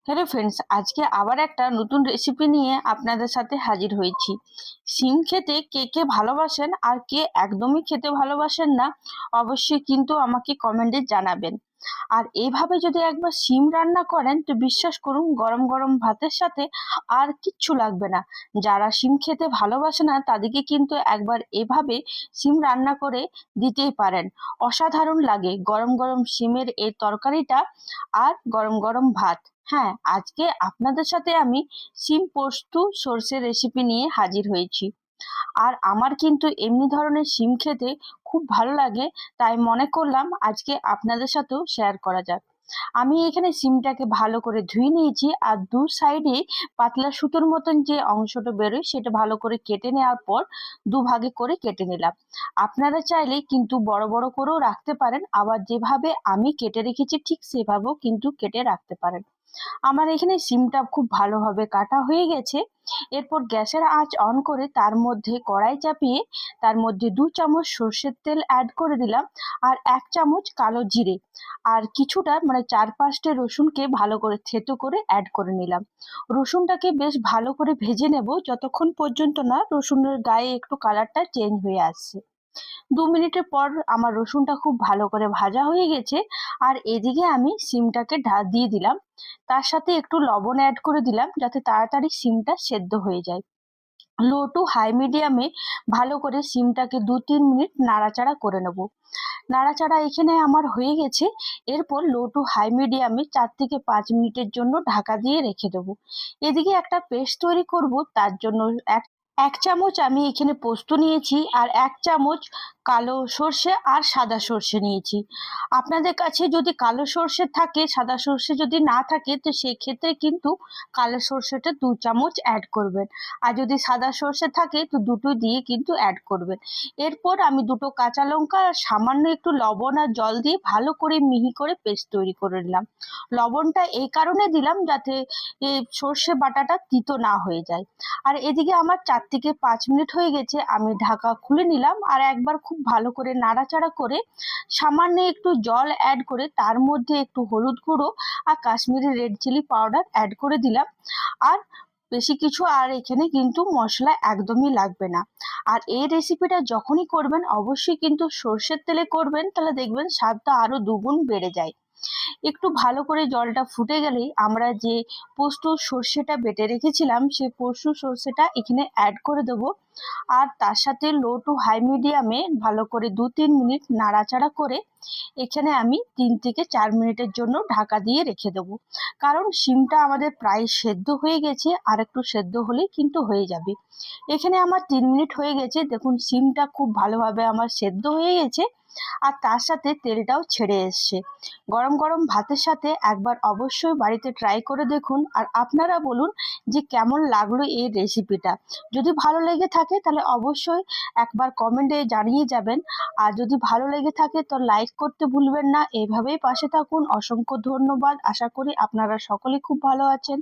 Hello friends, আজকে আবার একটা নতুন রেসিপি নিয়ে আপনাদের সাথে হাজির হয়েছি। শিম খেতে কে কে ভালোবাসেন আর কে একদমই খেতে ভালোবাসেন না, অবশ্যই কিন্তু আমাকে কমেন্টে জানাবেন। আর এইভাবে যদি একবার শিম রান্না করেন তো বিশ্বাস করুন, গরম গরম ভাতের সাথে আর কিচ্ছু লাগবে না। যারা শিম খেতে ভালোবাসে না তাদেরকে কিন্তু একবার এভাবে শিম রান্না করে দিতেই পারেন। অসাধারণ লাগে গরম গরম শিমের এই তরকারিটা আর গরম গরম ভাত। হ্যাঁ, আজকে আপনাদের সাথে আমি শিম পোস্ত সর্ষে রেসিপি নিয়ে হাজির হয়েছি। আর আমার কিন্তু এমনি ধরনের শিম খেতে খুব ভালো লাগে, তাই মনে করলাম আজকে আপনাদের সাথেও শেয়ার করা যাক। আমি এখানে শিমটাকে ভালো করে ধুয়ে নিয়েছি আর দু সাইডে পাতলা সুতোর মতন যে অংশটা বেরোয় সেটা ভালো করে কেটে নেওয়ার পর দুভাগে করে কেটে নিলাম। আপনারা চাইলে কিন্তু বড় বড় করেও রাখতে পারেন, আবার যেভাবে আমি কেটে রেখেছি ঠিক সেভাবেও কিন্তু কেটে রাখতে পারেন। আমার এখানে সিমটা খুব ভালোভাবে কাটা হয়ে গেছে। এরপর গ্যাসের আঁচ অন করে তার মধ্যে কড়াই চাপিয়ে তার মধ্যে 2 চামচ সর্ষের তেল অ্যাড করে দিলাম আর 1 চামচ কালো জিরে আর কিছুটা মানে 4-5টে রসুনকে ভালো করে থেতো করে অ্যাড করে নিলাম। রসুনটাকে বেশ ভালো করে ভেজে নেব যতক্ষণ পর্যন্ত না রসুনের গায়ে একটু কালারটা চেঞ্জ হয়ে আসছে। 2 মিনিটের পর আমার রসুনটা খুব ভালো করে ভাজা হয়ে গেছে আর এদিকে আমি সিমটাকে দিয়ে দিলাম। তার সাথে একটু লবণ অ্যাড করে দিলাম যাতে তাড়াতাড়ি সিমটা সেদ্ধ হয়ে যায়। লো টু হাই মিডিয়ামে ভালো করে সিমটাকে 2-3 মিনিট নাড়াচাড়া করে নেব। নাড়াচাড়া এখানে আমার হয়ে গেছে। এরপর লো টু হাই মিডিয়ামে 4 থেকে 5 মিনিটের জন্য ঢাকা দিয়ে রেখে দেবো। এদিকে একটা পেস্ট তৈরি করব, তার জন্য এক এক চামচ আমি এখানে পোস্ত নিয়েছি আর 1 চামচ কালো সর্ষে আর সাদা সর্ষে নিয়েছি। আপনাদের কাছে যদি কালো সর্ষে থাকে, সাদা সর্ষে যদি না থাকে তো সেক্ষেত্রে কিন্তু কালো সর্ষেটা 2 চামচ অ্যাড করবেন, আর যদি সাদা সর্ষে থাকে তো দুটো দিয়ে কিন্তু অ্যাড করবেন। এরপর আমি দুটো কাঁচা লঙ্কা আর সামান্য একটু লবণ আর জল দিয়ে ভালো করে মিহি করে পেস্ট তৈরি করে নিলাম। লবণটা এই কারণে দিলাম যাতে সর্ষে বাটাটা তিতো না হয়ে যায়। আর এদিকে আমার 4 থেকে 5 মিনিট হয়ে গেছে, আমি ঢাকা খুলে নিলাম আর একবার খুব ভালো করে নাড়াচাড়া করে সামান্য একটু জল অ্যাড করে তার মধ্যে একটু হলুদ গুঁড়ো আর Kashmiri red chilli powder add করে দিলাম। আর বেশি কিছু আর এখানে কিন্তু মশলা একদমই লাগবে না। আর এই রেসিপিটা যখনই করবেন অবশ্যই কিন্তু সর্ষের তেলে করবেন, তাহলে দেখবেন স্বাদটা আরো দুগুণ বেড়ে যায়। একটু ভালো করে জলটা ফুটে গেলেই আমরা যে পোস্ত সর্ষেটা বেটে রেখেছিলাম সেই পোস্ত সর্ষেটা এখানে অ্যাড করে দেবো। আর তার সাথে লো টু হাই মিডিয়ামে ভালো করে 2-3 মিনিট নাড়াচাড়া করে এখানে আমি 3 থেকে 4 মিনিটের জন্য ঢাকা দিয়ে রেখে দেবো। কারণ শিমটা আমাদের প্রায় সেদ্ধ হয়ে গেছে, আর একটু সেদ্ধ হলেই কিন্তু হয়ে যাবে। এখানে আমার 3 মিনিট হয়ে গেছে, দেখুন শিমটা খুব ভালোভাবে আমার সেদ্ধ হয়ে গেছে আর তার সাথে তেলটাও ছেড়ে এসছে। গরম গরম ভাতের সাথে একবার অবশ্যই বাড়িতে ট্রাই করে দেখুন আর আপনারা বলুন যে কেমন লাগলো এই রেসিপিটা। যদি ভালো লেগে থাকে তাহলে অবশ্যই একবার কমেন্টে জানিয়ে যাবেন। আর যদি ভালো লেগে থাকে তো লাইক করতে ভুলবেন না। এইভাবেই পাশে থাকুন। অসংখ্য ধন্যবাদ। আশা করি আপনারা সকলেই খুব ভালো আছেন।